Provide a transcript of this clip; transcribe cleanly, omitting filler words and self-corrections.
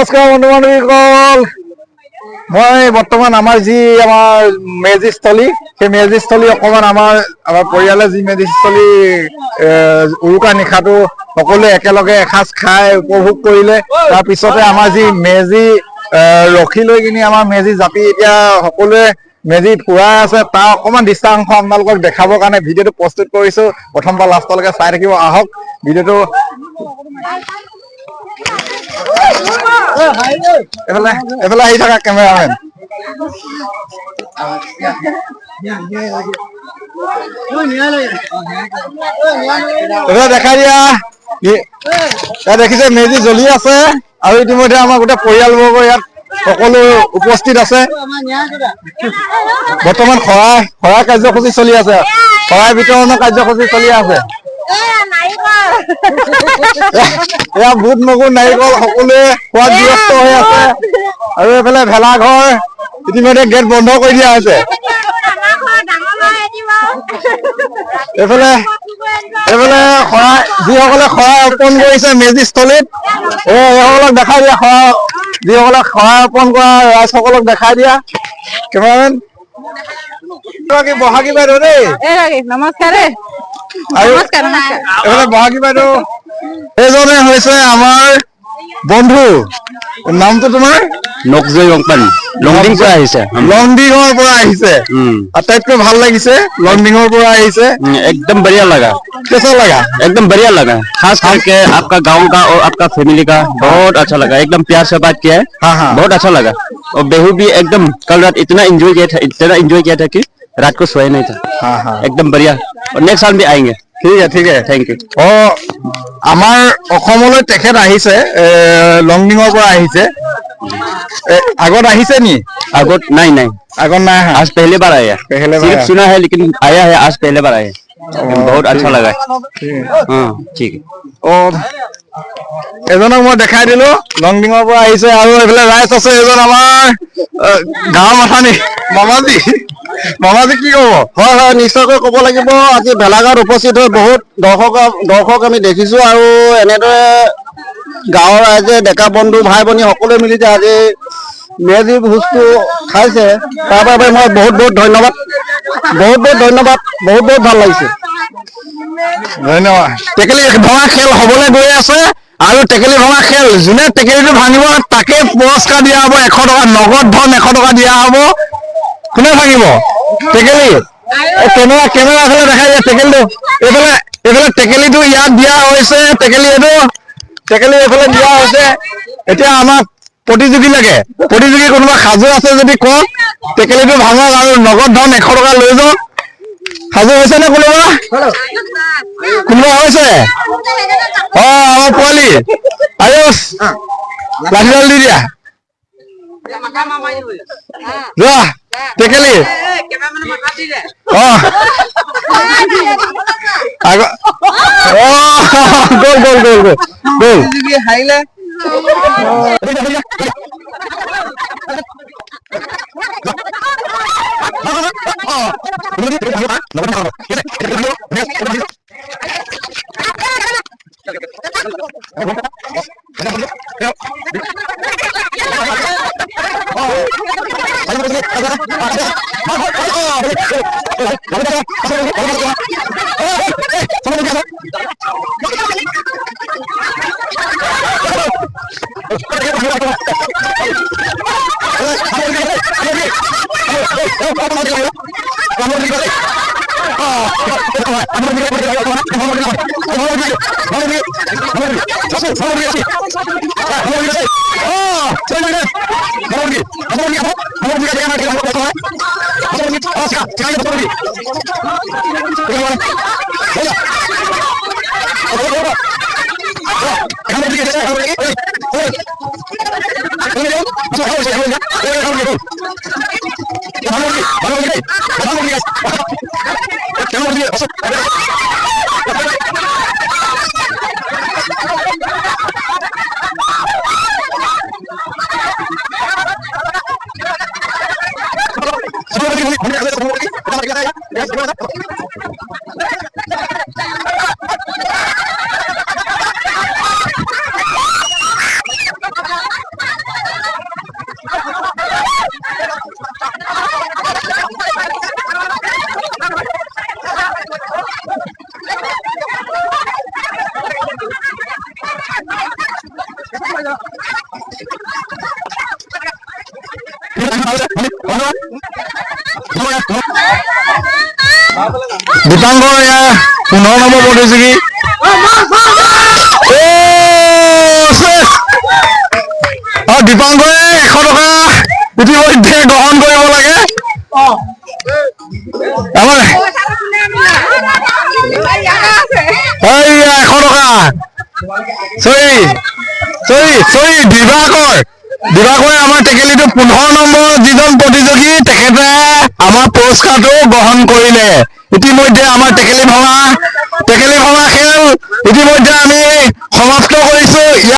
নমস্কাৰ বন্ধু বান্ধৱীসকল, মই বৰ্তমান আমাৰ যি আমাৰ মেজিস্থলী, সেই মেজিস্থলী অকণমান আমাৰ পৰিয়ালে যি মেজিস্থলী উৰুকা নিশাটো সকলোৱে একেলগে এসাঁজ খাই উপভোগ কৰিলে। তাৰপিছতে আমাৰ যি মেজি ৰখি লৈ কিনি আমাৰ মেজি জাপি এতিয়া সকলোৱে মেজি ফুৰাই আছে, তাৰ অকণমান দৃশ্যাংশ আপোনালোকক দেখাবৰ কাৰণে ভিডিঅ'টো প্ৰস্তুত কৰিছো। প্ৰথম পৰা লাষ্টলৈকে চাই থাকিব, আহক ভিডিঅ'টো। এফালে আহি থাকা কেমেৰামেন। দেখাই দিয়া, দেখিছে মেজি জ্বলি আছে আৰু ইতিমধ্যে আমাৰ গোটেই পৰিয়ালবৰ্গ ইয়াত সকলো উপস্থিত আছে। বৰ্তমান শৰাই কাৰ্যসূচী চলি আছে, শৰাই বিতৰণৰ কাৰ্যসূচী চলি আছে। এয়া বুট মগু নাৰিকল সকলোৱে খোৱাত ব্যস্ত হৈ আছে আৰু এইফালে ভেলাঘৰ ইতিমধ্যে গেট বন্ধ কৰি দিয়া হৈছে। এইফালে শৰাই যিসকলে শৰাই অৰ্পণ কৰিছে মেজিস্থলীত, এইসকলক দেখাই দিয়া। যিসকলে শৰাই অৰ্পণ কৰা ৰাইজসকলক দেখাই দিয়া কেমেৰামেন। বহাগী বাইদেউ দেই, নমস্কাৰ। এইফালে বহাগী বাইদেউ, এইজনে হৈছে আমাৰ বন্ধু। নামটো তোমাৰ? নকজয় কোম্পানী, লংডিং পৰা আহিছে। লংডিঙৰ পৰা আহিছে, আটাইতকৈ ভাল লাগিছে लॉन्डिंगों पर आई से एकदम बढ़िया लगा। कैसा लगा? एकदम बढ़िया लगा, खास करके आपका गांव का और आपका फैमिली का बहुत अच्छा लगा। एकदम प्यार से बात किया है। हाँ। बहुत अच्छा लगा। और बेहू भी एकदम कल रात इतना एंजॉय किया था कि रात को सोया नहीं था। हाँ। एकदम बढ़िया, और नेक्स्ट साल भी आएंगे। ठीक है, थैंक यू। আমাৰ অসমলৈ তেখেত আহিছে, লংডিঙৰ পৰা আহিছে। আগত আহিছে নি? আগত नहीं আগত নাই, आज पहले बार आया। सिर्फ सुना है लेकिन आया है, आज पहले बार आया। बहुत अच्छा लगा। हाँ ठीक है। এজনক মই দেখাই দিলো, লংডিঙৰ পৰা আহিছে। আৰু এইফালে ৰাইজ আছে, এজন আমাৰ গাঁৱৰ মাথানি মামাজী কি কব? হয়, নিশ্চয়কৈ ক'ব লাগিব। আজি ভেলাঘাট উপস্থিত হৈ বহুত দৰ্শক আমি দেখিছো, আৰু এনেদৰে গাঁৱৰ ৰাইজে ডেকা বন্ধু ভাই ভনী সকলোৱে মিলি আজি মেজি ভোজটো খাইছে। তাৰ বাবে মই বহুত ধন্যবাদ, বহুত ভাল লাগিছে। ধন্যবাদ। টেকেলি ভঙা খেল হবলৈ গৈ আছে, আৰু টেকেলি ভঙা খেল যোনে টেকেলিটো ভাঙিব তাকে পুৰস্কাৰ দিয়া হ'ব। 100 টকা নগদ ধন 100 টকা দিয়া হ'ব। কোনে ভাঙিব টেকেলি? কেমেৰা ফালে দেখাই দিয়া টেকেলিটো। এইফালে টেকেলিটো ইয়াত দিয়া হৈছে। টেকেলি এইফালে দিয়া হৈছে। এতিয়া আমাক প্ৰতিযোগী কোনোবা সাজু আছে যদি কওক, টেকেলিটো ভাঙক আৰু নগদ ধন 100 টকা লৈ যাওক। সাজু হৈছে নে কোনোবা হৈছে? আমাৰ পোৱালি আয়ুষ লাঠিডাল দি দিয়া। যোৱা টেকেলি। গ'ল। দীপাংকৰ এয়া 15 নম্বৰ প্ৰতিযোগী দীপাংকৰে 100 টকা ইতিমধ্যে গ্ৰহণ কৰিব লাগে আমাৰ এইয়া 100 টকা চৰি দিবাকৰে আমাৰ টেকেলিটো 15 নম্বৰ যিজন প্ৰতিযোগী তেখেতে আমাৰ পুৰস্কাৰটো গ্ৰহণ কৰিলে ইতিমধ্যে আমাৰ টেকেলি ভঙা খেল ইতিমধ্যে আমি সমাপ্ত কৰিছো।